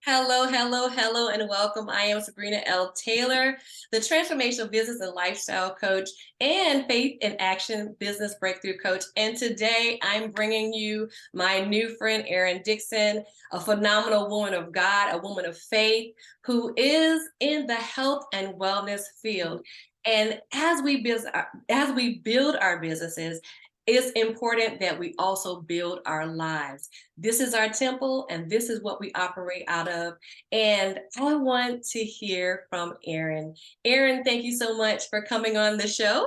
Hello, hello, hello, and welcome. I am Sabrina L. Taylor, the transformational business and lifestyle coach and faith in action business breakthrough coach. And today I'm bringing you my new friend, Arinne Dickson, a phenomenal woman of God, a woman of faith who is in the health and wellness field. And as we build our businesses, it's important that we also build our lives. This is our temple, and this is what we operate out of. And I want to hear from Arinne. Arinne, thank you so much for coming on the show.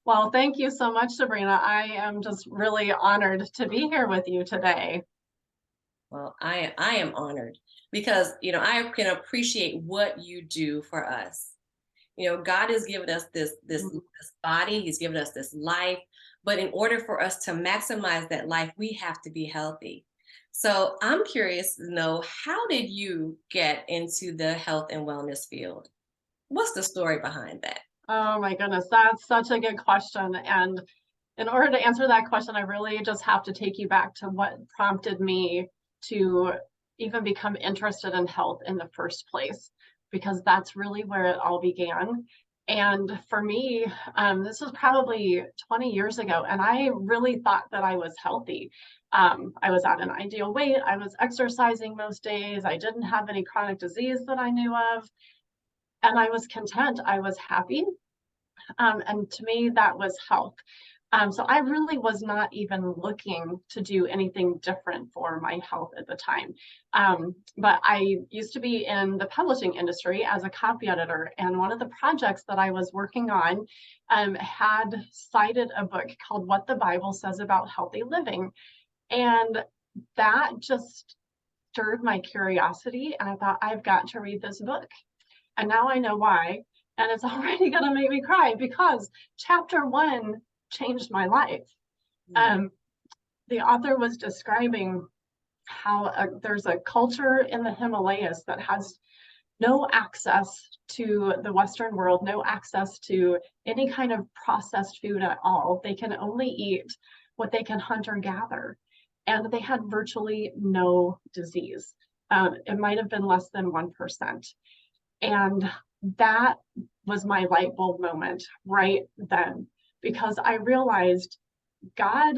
Well, thank you so much, Sabrina. I am just really honored to be here with you today. Well, I am honored because I can appreciate what you do for us. God has given us this body, He's given us this life, but in order for us to maximize that life, we have to be healthy. So I'm curious to know, how did you get into the health and wellness field? What's the story behind that? Oh my goodness, that's such a good question. And in order to answer that question, I really just have to take you back to what prompted me to even become interested in health in the first place, because that's really where it all began. And for me, this was probably 20 years ago, and I really thought that I was healthy. I was at an ideal weight. I was exercising most days. I didn't have any chronic disease that I knew of. And I was content. I was happy. And to me, that was health. So I really was not even looking to do anything different for my health at the time. But I used to be in the publishing industry as a copy editor, and one of the projects that I was working on had cited a book called What the Bible Says About Healthy Living. And that just stirred my curiosity, and I thought, I've got to read this book. And now I know why. And it's already going to make me cry because chapter 1 changed my life. The author was describing how there's a culture in the Himalayas that has no access to the Western world, no access to any kind of processed food at all. They can only eat what they can hunt or gather. And they had virtually no disease. It might have been less than 1%. And that was my light bulb moment right then, because I realized God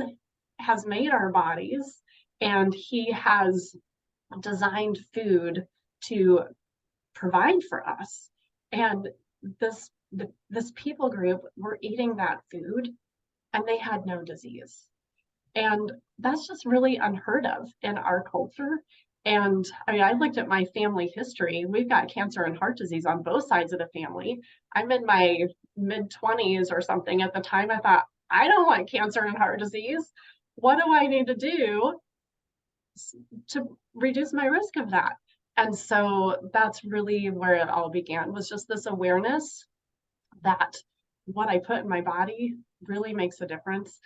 has made our bodies and He has designed food to provide for us. And this people group were eating that food and they had no disease. And that's just really unheard of in our culture. And I mean, I looked at my family history. We've got cancer and heart disease on both sides of the family. I'm in my mid 20s or something at the time. I thought, I don't want cancer and heart disease. What do I need to do to reduce my risk of that? And so that's really where it all began, was just this awareness that what I put in my body really makes a difference.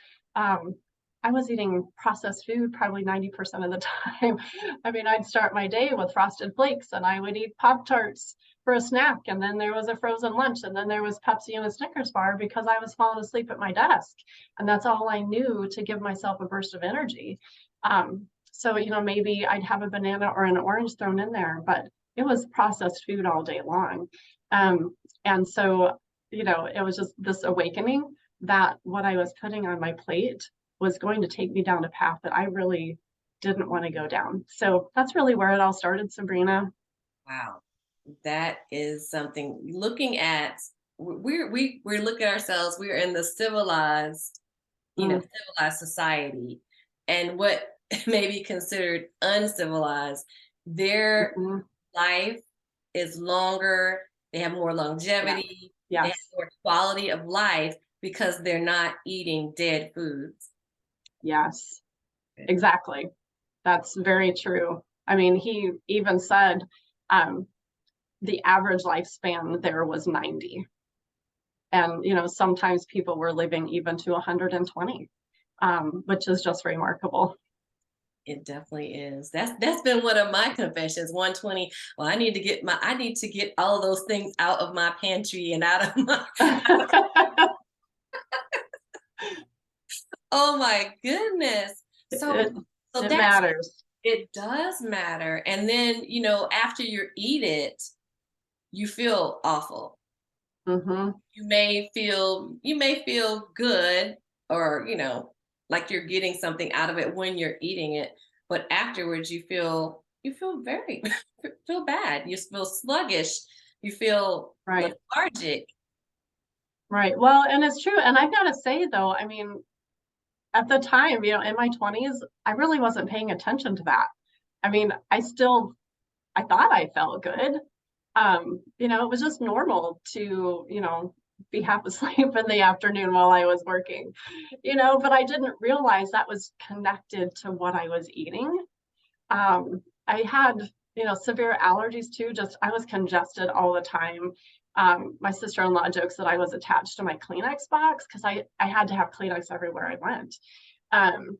I was eating processed food probably 90% of the time. I mean, I'd start my day with Frosted Flakes and I would eat Pop-Tarts for a snack. And then there was a frozen lunch. And then there was Pepsi and a Snickers bar because I was falling asleep at my desk. And that's all I knew to give myself a burst of energy. So, maybe I'd have a banana or an orange thrown in there, but it was processed food all day long. And so, it was just this awakening that what I was putting on my plate was going to take me down a path that I really didn't want to go down. So that's really where it all started, Sabrina. Wow, that is something. Looking at we're looking at ourselves. We're in the civilized society, and what may be considered uncivilized. Their Mhm. life is longer. They have more longevity. They have Yes. more quality of life because they're not eating dead foods. Yes, exactly. That's very true. I mean, he even said the average lifespan there was 90. And, sometimes people were living even to 120, which is just remarkable. It definitely is. That's been one of my confessions. 120. Well, I need to get all of those things out of my pantry and out of my oh my goodness. So it, so it that's matters. It does matter. And then, after you eat it, you feel awful. Mm-hmm. You may feel good, or like you're getting something out of it when you're eating it, but afterwards you feel very feel bad. You feel sluggish. You feel Right. lethargic. Right. Well, and it's true. And I've got to say, though, I mean, at the time, in my 20s, I really wasn't paying attention to that. I mean, I thought I felt good. It was just normal to, be half asleep in the afternoon while I was working, but I didn't realize that was connected to what I was eating. I had, severe allergies too, just I was congested all the time. My sister-in-law jokes that I was attached to my Kleenex box because I had to have Kleenex everywhere I went. Um,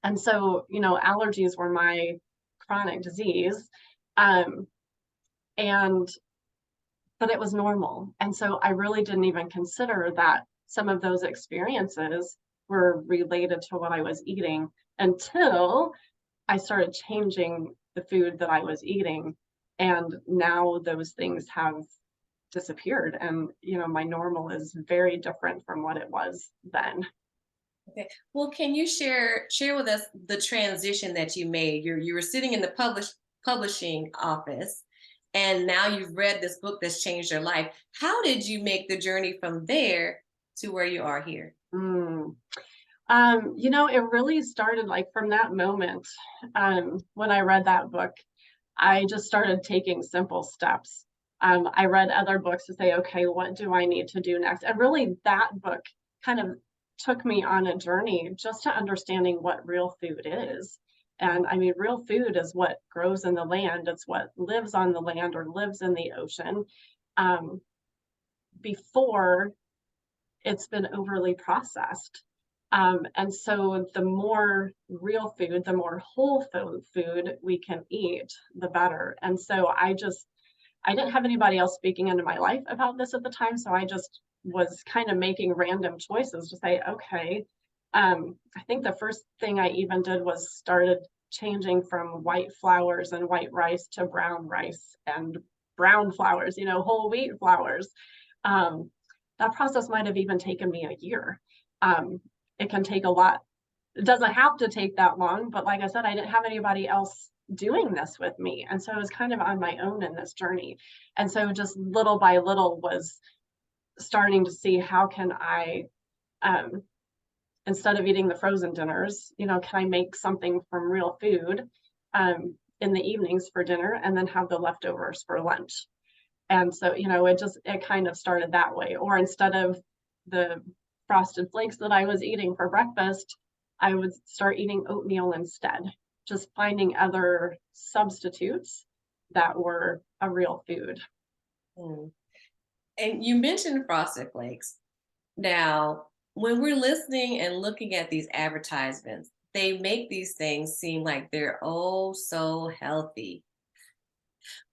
and so, allergies were my chronic disease. Um, and but it was normal. And so I really didn't even consider that some of those experiences were related to what I was eating until I started changing the food that I was eating. And now those things have disappeared. And, my normal is very different from what it was then. Okay. Well, can you share with us the transition that you made? You were sitting in the publishing office, and now you've read this book that's changed your life. How did you make the journey from there to where you are here? Mm. It really started like from that moment when I read that book. I just started taking simple steps. I read other books to say, okay, what do I need to do next? And really, that book kind of took me on a journey just to understanding what real food is. And I mean, real food is what grows in the land, it's what lives on the land or lives in the ocean um, before it's been overly processed. And so the more real food, the more whole food we can eat, the better. And so I didn't have anybody else speaking into my life about this at the time. So I just was kind of making random choices to say, okay, I think the first thing I even did was started changing from white flours and white rice to brown rice and brown flours, whole wheat flours. Um, that process might have even taken me a year. It can take a lot. It doesn't have to take that long, but like I said, I didn't have anybody else doing this with me. And so I was kind of on my own in this journey. And so just little by little was starting to see how can I, um, instead of eating the frozen dinners, can I make something from real food in the evenings for dinner and then have the leftovers for lunch? And so, it kind of started that way. Or instead of the frosted flakes that I was eating for breakfast, I would start eating oatmeal instead, just finding other substitutes that were a real food. Mm. And you mentioned frosted flakes. Now, when we're listening and looking at these advertisements, they make these things seem like they're oh so healthy,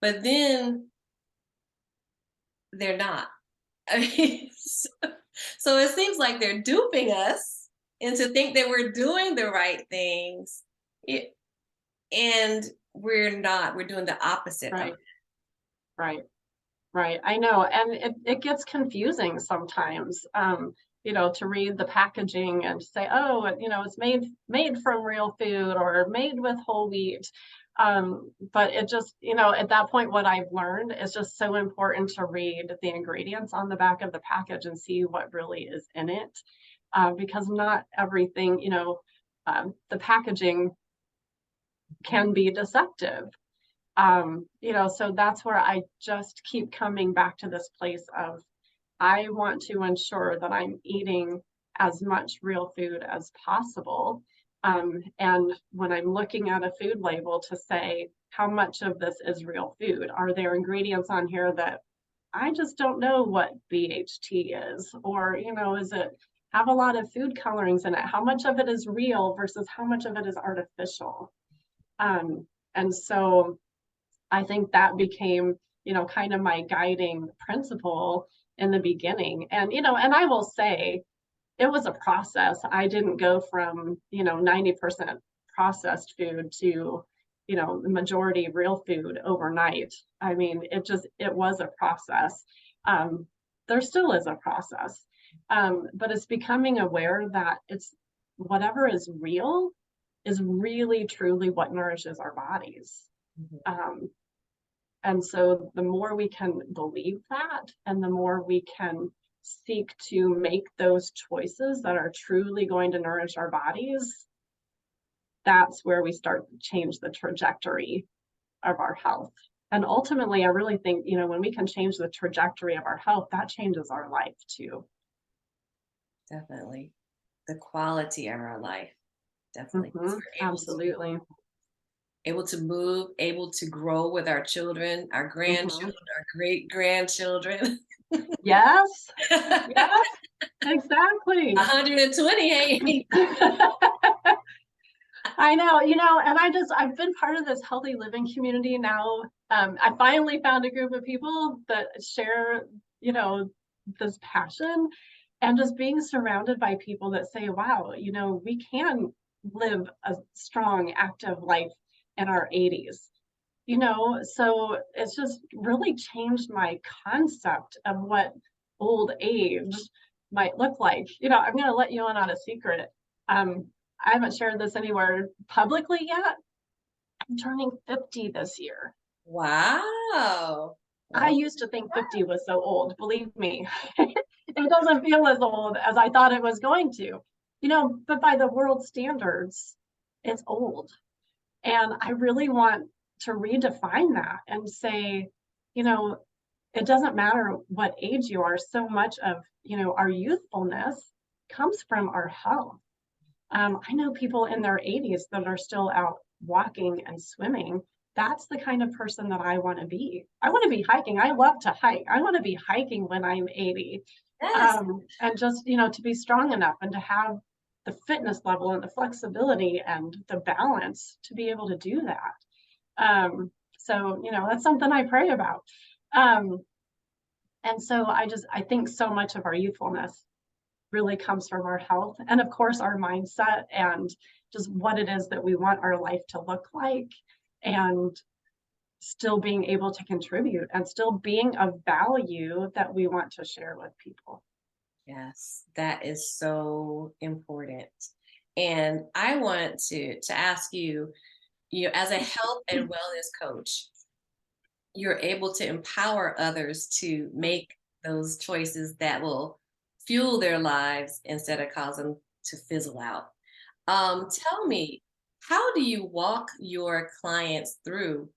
but then they're not. I mean, so it seems like they're duping us into think that we're doing the right things, it, and we're not. We're doing the opposite of Right, right, right. I know. And it gets confusing sometimes, to read the packaging and say, oh, it's made from real food or made with whole wheat. But it just, at that point, what I've learned is just so important to read the ingredients on the back of the package and see what really is in it. Because not everything, the packaging can be deceptive. So that's where I just keep coming back to this place of I want to ensure that I'm eating as much real food as possible. And when I'm looking at a food label to say, how much of this is real food? Are there ingredients on here that I just don't know what BHT is? Or, is it have a lot of food colorings in it? How much of it is real versus how much of it is artificial? And so I think that became, kind of my guiding principle in the beginning. And I will say it was a process. I didn't go from, 90% processed food to, you know, the majority real food overnight. I mean, it was a process. There still is a process, but it's becoming aware that it's whatever is real is really truly what nourishes our bodies. And so the more we can believe that, and the more we can seek to make those choices that are truly going to nourish our bodies, that's where we start to change the trajectory of our health. And ultimately, I really think, you know, when we can change the trajectory of our health, that changes our life too. Definitely. The quality of our life. Definitely. Absolutely. Able to move, able to grow with our children, our grandchildren, our great grandchildren. Yes. Yes. Exactly. 128. I know, you know, and I've been part of this healthy living community now. I finally found a group of people that share, you know, this passion, and just being surrounded by people that say, wow, you know, we can live a strong, active life in our 80s. You know, so it's just really changed my concept of what old age might look like. You know, I'm going to let you in on a secret. I haven't shared this anywhere publicly yet. I'm turning 50 this year. Wow. I used to think 50 was so old, believe me. It doesn't feel as old as I thought it was going to. You know, but by the world standards, it's old. And I really want to redefine that and say, you know, it doesn't matter what age you are, so much of, you know, our youthfulness comes from our health. I know people in their 80s that are still out walking and swimming. That's the kind of person that I want to be. I want to be hiking. I love to hike. I want to be hiking when I'm 80. Yes. And just, you know, to be strong enough and to have the fitness level and the flexibility and the balance to be able to do that. So, you know, that's something I pray about. And so I think so much of our youthfulness really comes from our health, and of course our mindset, and just what it is that we want our life to look like, and still being able to contribute and still being of value that we want to share with people. Yes, that is so important. And I want to ask you, you know, as a health and wellness coach, you're able to empower others to make those choices that will fuel their lives instead of cause them to fizzle out. Tell me, how do you walk your clients through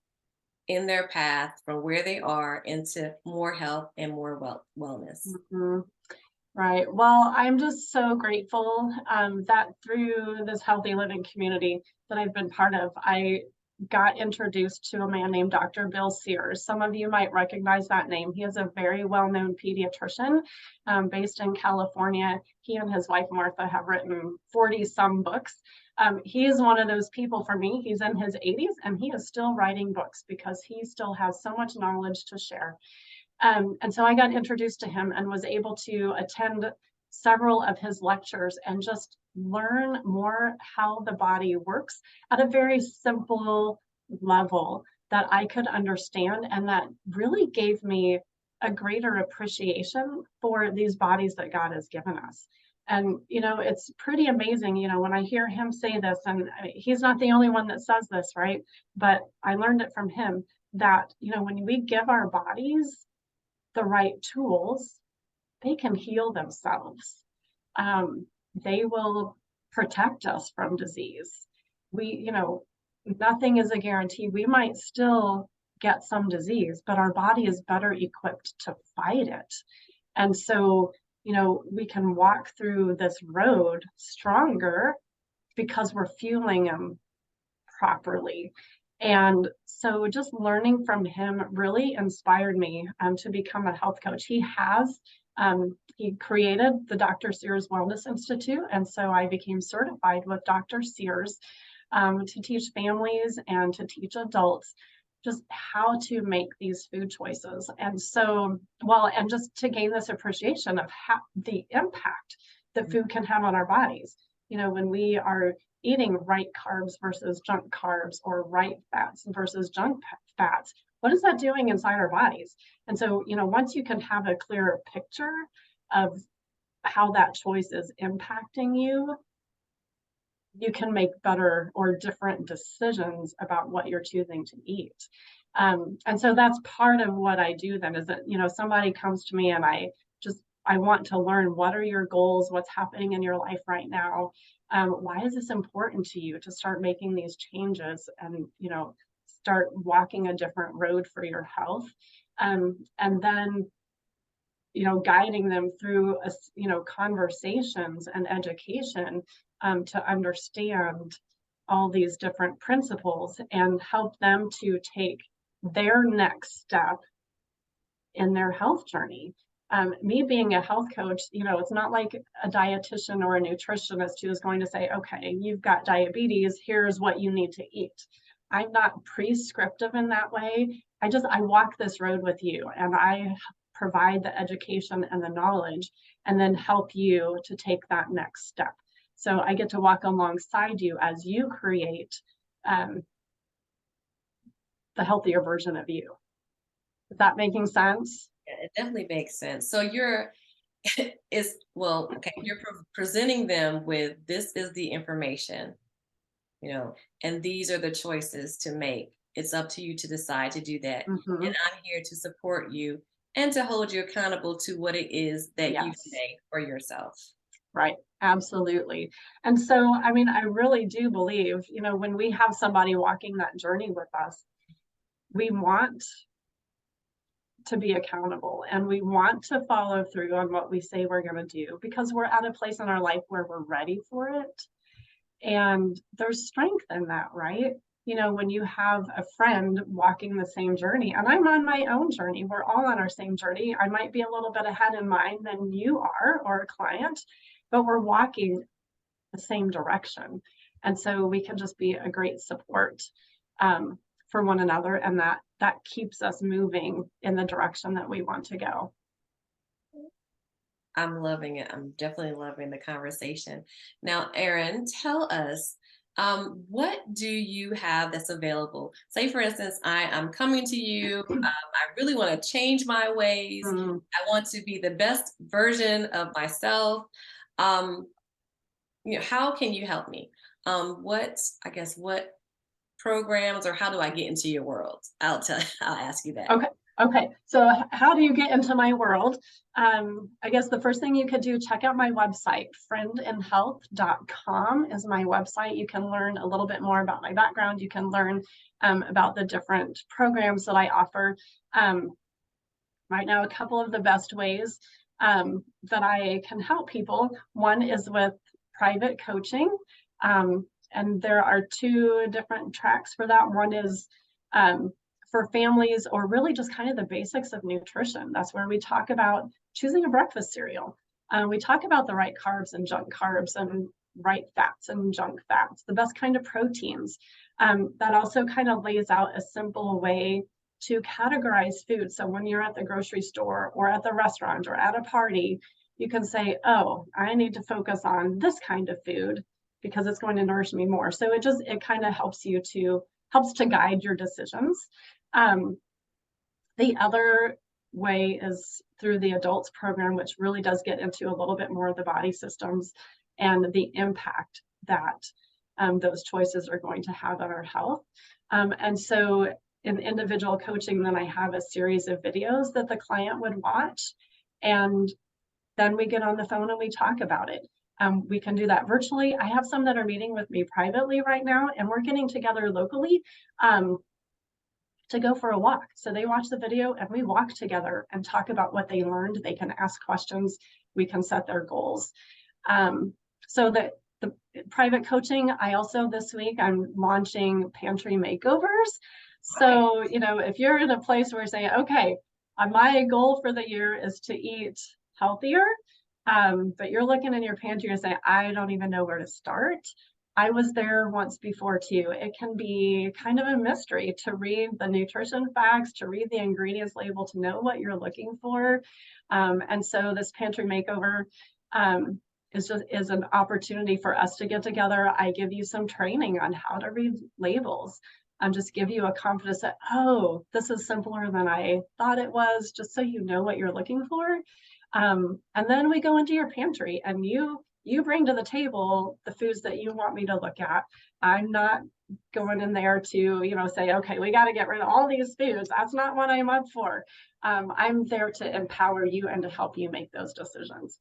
in their path from where they are into more health and more wellness? Mm-hmm. Right. Well, I'm just so grateful that through this healthy living community that I've been part of, I got introduced to a man named Dr. Bill Sears. Some of you might recognize that name. He is a very well-known pediatrician based in California. He and his wife, Martha, have written 40-some books. He is one of those people for me. He's in his 80s and he is still writing books because he still has so much knowledge to share. And so I got introduced to him and was able to attend several of his lectures and just learn more how the body works at a very simple level that I could understand. And that really gave me a greater appreciation for these bodies that God has given us. And, you know, it's pretty amazing, you know, when I hear him say this, and he's not the only one that says this, right? But I learned it from him that, you know, when we give our bodies the right tools, they can heal themselves. They will protect us from disease. You know, nothing is a guarantee. We might still get some disease, but our body is better equipped to fight it. And so, you know, we can walk through this road stronger because we're fueling them properly. And so just learning from him really inspired me to become a health coach. He created the Dr. Sears Wellness Institute. And so I became certified with Dr. Sears to teach families and to teach adults just how to make these food choices. And so, well, and just to gain this appreciation of the impact that food can have on our bodies. You know, when we are eating right carbs versus junk carbs, or right fats versus junk fats. What is that doing inside our bodies? And so, once you can have a clearer picture of how that choice is impacting you, you can make better or different decisions about what you're choosing to eat. And so that's part of what I do then, is that, somebody comes to me and I want to learn, what are your goals? What's happening in your life right now? Why is this important to you to start making these changes and, start walking a different road for your health? And then, guiding them through, conversations and education, to understand all these different principles and help them to take their next step in their health journey. Me being a health coach, it's not like a dietitian or a nutritionist who is going to say, okay, you've got diabetes, here's what you need to eat. I'm not prescriptive in that way. I walk this road with you, and I provide the education and the knowledge, and then help you to take that next step. So I get to walk alongside you as you create the healthier version of you. Is that making sense? Yeah, it definitely makes sense. So you're okay, you're presenting them with, this is the information, and these are the choices to make. It's up to you to decide to do that. Mm-hmm. And I'm here to support you and to hold you accountable to what it is that you Yes. say for yourself. Right. Absolutely. And so, I really do believe, when we have somebody walking that journey with us, we want to be accountable, and we want to follow through on what we say we're going to do, because we're at a place in our life where we're ready for it. And there's strength in that, right? When you have a friend walking the same journey, and I'm on my own journey, we're all on our same journey. I might be a little bit ahead in mine than you are, or a client, but we're walking the same direction. And so we can just be a great support, for one another, and that keeps us moving in the direction that we want to go. I'm loving it. I'm definitely loving the conversation. Now, Arinne, tell us, what do you have that's available? Say, for instance, I'm coming to you. I really want to change my ways. Mm. I want to be the best version of myself. Um, how can you help me? What programs, or how do I get into your world? I'll ask you that. Okay. So how do you get into my world? I guess the first thing you could do, check out my website. friendinhealth.com is my website. You can learn a little bit more about my background. You can learn about the different programs that I offer. Right now, a couple of the best ways that I can help people. One is with private coaching. And there are two different tracks for that. One is for families, or really just kind of the basics of nutrition. That's where we talk about choosing a breakfast cereal. We talk about the right carbs and junk carbs, and right fats and junk fats, the best kind of proteins. That also kind of lays out a simple way to categorize food. So when you're at the grocery store or at the restaurant or at a party, you can say, oh, I need to focus on this kind of food because it's going to nourish me more. So it kind of helps to guide your decisions. The other way is through the adults program, which really does get into a little bit more of the body systems and the impact that those choices are going to have on our health. And so in individual coaching, then I have a series of videos that the client would watch, and then we get on the phone and we talk about it. We can do that virtually. I have some that are meeting with me privately right now, and we're getting together locally to go for a walk. So they watch the video and we walk together and talk about what they learned. They can ask questions. We can set their goals. So the private coaching, I also this week, I'm launching pantry makeovers. So, if you're in a place where you're saying, okay, my goal for the year is to eat healthier, but you're looking in your pantry and saying, I don't even know where to start. I was there once before too. It can be kind of a mystery to read the nutrition facts, to read the ingredients label, to know what you're looking for. And so this pantry makeover is an opportunity for us to get together. I give you some training on how to read labels. Just give you a confidence that, oh, this is simpler than I thought it was, just so you know what you're looking for. And then we go into your pantry and you bring to the table the foods that you want me to look at. I'm not going in there to, say, okay, we got to get rid of all these foods. That's not what I'm up for. I'm there to empower you and to help you make those decisions.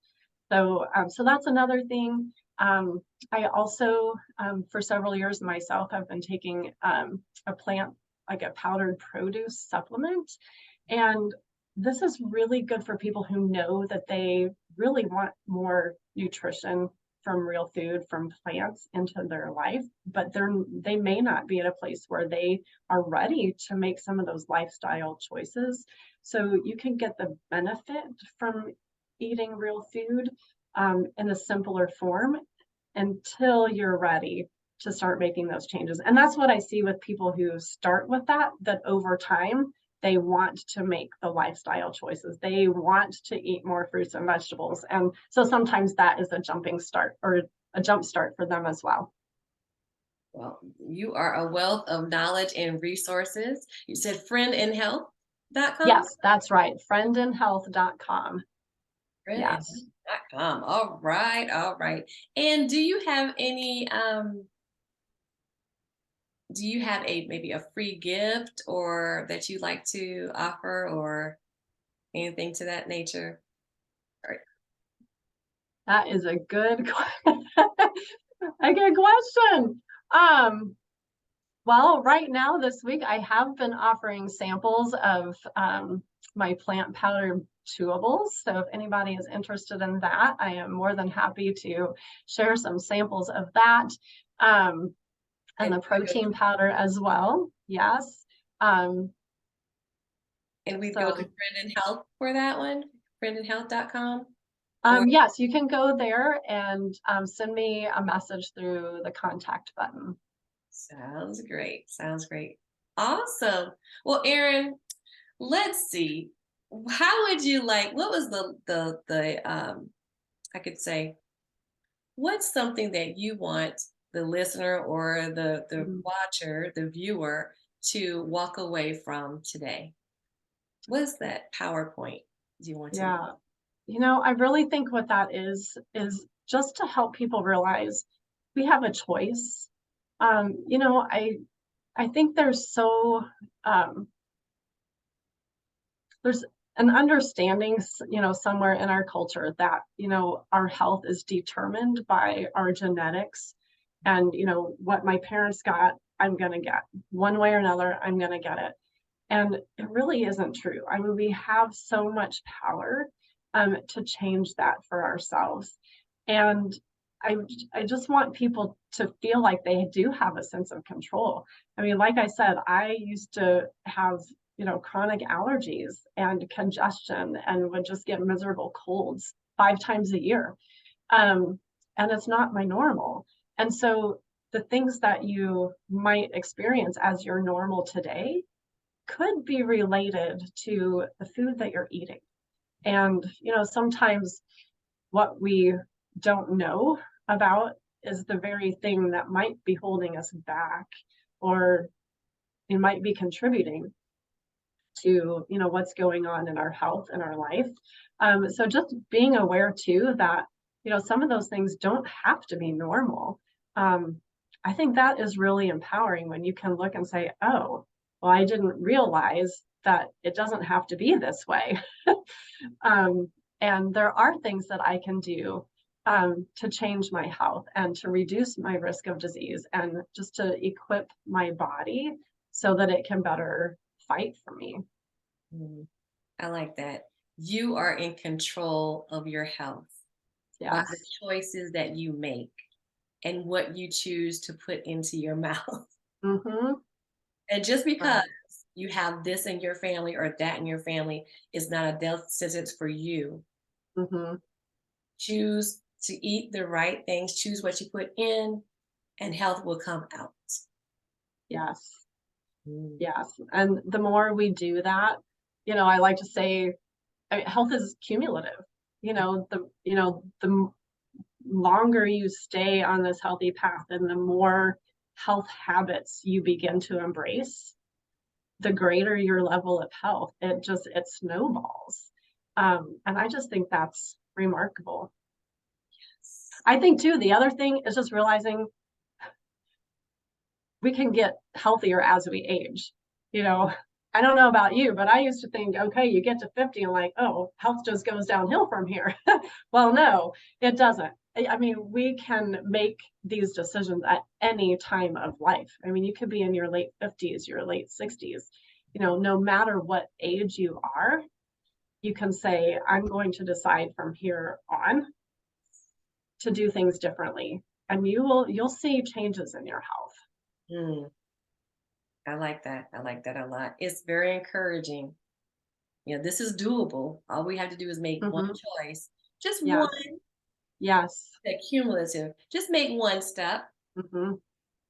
So that's another thing. I also, for several years myself, have been taking a plant, like a powdered produce supplement. And this is really good for people who know that they really want more nutrition from real food, from plants into their life, but they may not be at a place where they are ready to make some of those lifestyle choices. So you can get the benefit from eating real food in a simpler form until you're ready to start making those changes. And that's what I see with people who start with that over time, they want to make the lifestyle choices. They want to eat more fruits and vegetables. And so sometimes that is a jumping start or a jump start for them as well. Well, you are a wealth of knowledge and resources. You said friendinhealth.com? Yes, that's right. friendinhealth.com. Yes. Friendinhealth.com. All right, all right. And do you have any maybe a free gift or that you like to offer or anything to that nature? Right. That is a good a good question. Well, right now this week I have been offering samples of my plant powder chewables. So if anybody is interested in that, I am more than happy to share some samples of that. And the protein powder as well. Yes. And we'd go to So Friend in Health for that one, friendinhealth.com. yes, you can go there and send me a message through the contact button. Sounds great. Sounds great. Awesome. Well, Arinne, let's see. How would you what was the I could say, what's something that you want the listener or the watcher, the viewer to walk away from today? What's that PowerPoint you want to? Yeah. I really think what that is just to help people realize we have a choice. I think there's an understanding, somewhere in our culture that, our health is determined by our genetics and, what my parents got, I'm going to get one way or another, I'm going to get it. And it really isn't true. I mean, we have so much power to change that for ourselves. And I just want people to feel like they do have a sense of control. I mean, like I said, I used to have, chronic allergies and congestion and would just get miserable colds 5 times a year. And it's not my normal. And so the things that you might experience as your normal today could be related to the food that you're eating. And, sometimes what we don't know about is the very thing that might be holding us back, or it might be contributing to, what's going on in our health and our life. So just being aware too that, some of those things don't have to be normal. I think that is really empowering when you can look and say, oh, well, I didn't realize that it doesn't have to be this way. And there are things that I can do to change my health and to reduce my risk of disease and just to equip my body so that it can better fight for me. I like that. You are in control of your health by the Yes. choices that you make and what you choose to put into your mouth. Mm-hmm. And just because Right. you have this in your family or that in your family is not a death sentence for you. Mm-hmm. Choose to eat the right things, choose what you put in, and health will come out. Yes. Mm. Yes. And the more we do that, I like to say, I mean, health is cumulative. The longer you stay on this healthy path and the more health habits you begin to embrace, the greater your level of health. It snowballs. And I just think that's remarkable. I think too, the other thing is just realizing we can get healthier as we age. You know, I don't know about you, but I used to think, okay, you get to 50 and like, oh, health just goes downhill from here. Well, no, it doesn't. I mean, we can make these decisions at any time of life. I mean, you could be in your late 50s, your late 60s, you know, no matter what age you are, you can say, I'm going to decide from here on to do things differently. And you'll see changes in your health. Mm, I like that. I like that a lot. It's very encouraging. You know, this is doable. All we have to do is make one choice, just one, Yes. Yes. that cumulative. Just make one step. Mm-hmm.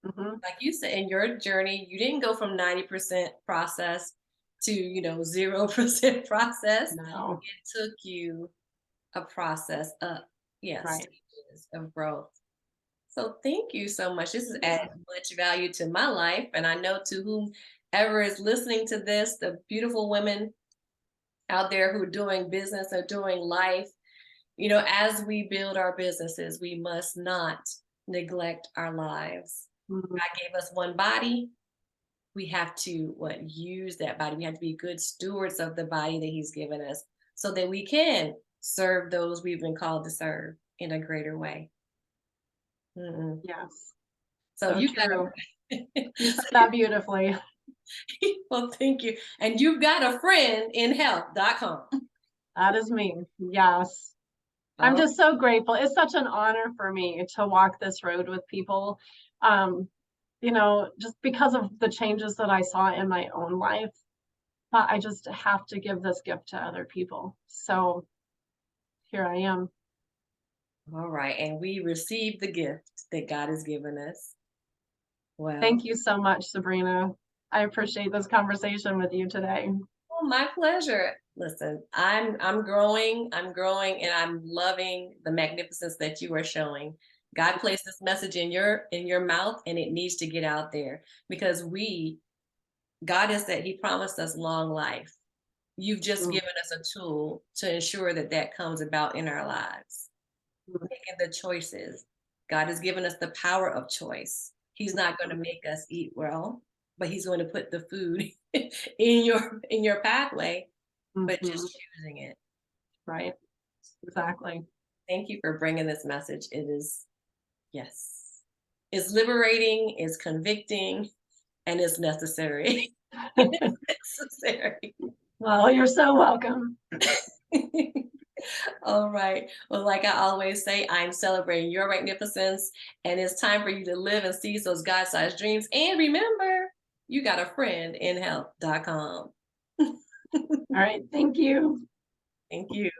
Mm-hmm. Like you said, in your journey, you didn't go from 90% process to, 0% process. No. It took you a process of, Right. stages of growth. So thank you so much. This has added much value to my life. And I know to whomever is listening to this, the beautiful women out there who are doing business or doing life, as we build our businesses, we must not neglect our lives. Mm-hmm. God gave us one body. We have to use that body. We have to be good stewards of the body that He's given us so that we can serve those we've been called to serve in a greater way. Mm-mm. Yes. So So you true. got You said that beautifully. well, thank you. And you've got a friend in health.com. That is me. Yes. I'm Oh, just so grateful. It's such an honor for me to walk this road with people. You know, just because of the changes that I saw in my own life, but I just have to give this gift to other people. So here I am. all right. And we received the gift that God has given us. Well, Thank you so much, Sabrina. I appreciate this conversation with you today. oh, my pleasure. Listen, I'm growing, and I'm loving the magnificence that you are showing. God placed this message in your mouth, and it needs to get out there because God has said He promised us long life. You've just given us a tool to ensure that that comes about in our lives. Making the choices. God has given us the power of choice. He's not going to make us eat well, but He's going to put the food in your pathway, but Mm-hmm. just choosing it. Right. Exactly. Thank you for bringing this message. It is, yes, it's liberating, it's convicting, and it's necessary. It's necessary. Well, you're so welcome. All right. Well, like I always say, I'm celebrating your magnificence, and it's time for you to live and seize those God-sized dreams. And remember, you got a friend in health.com. All right. Thank you. Thank you.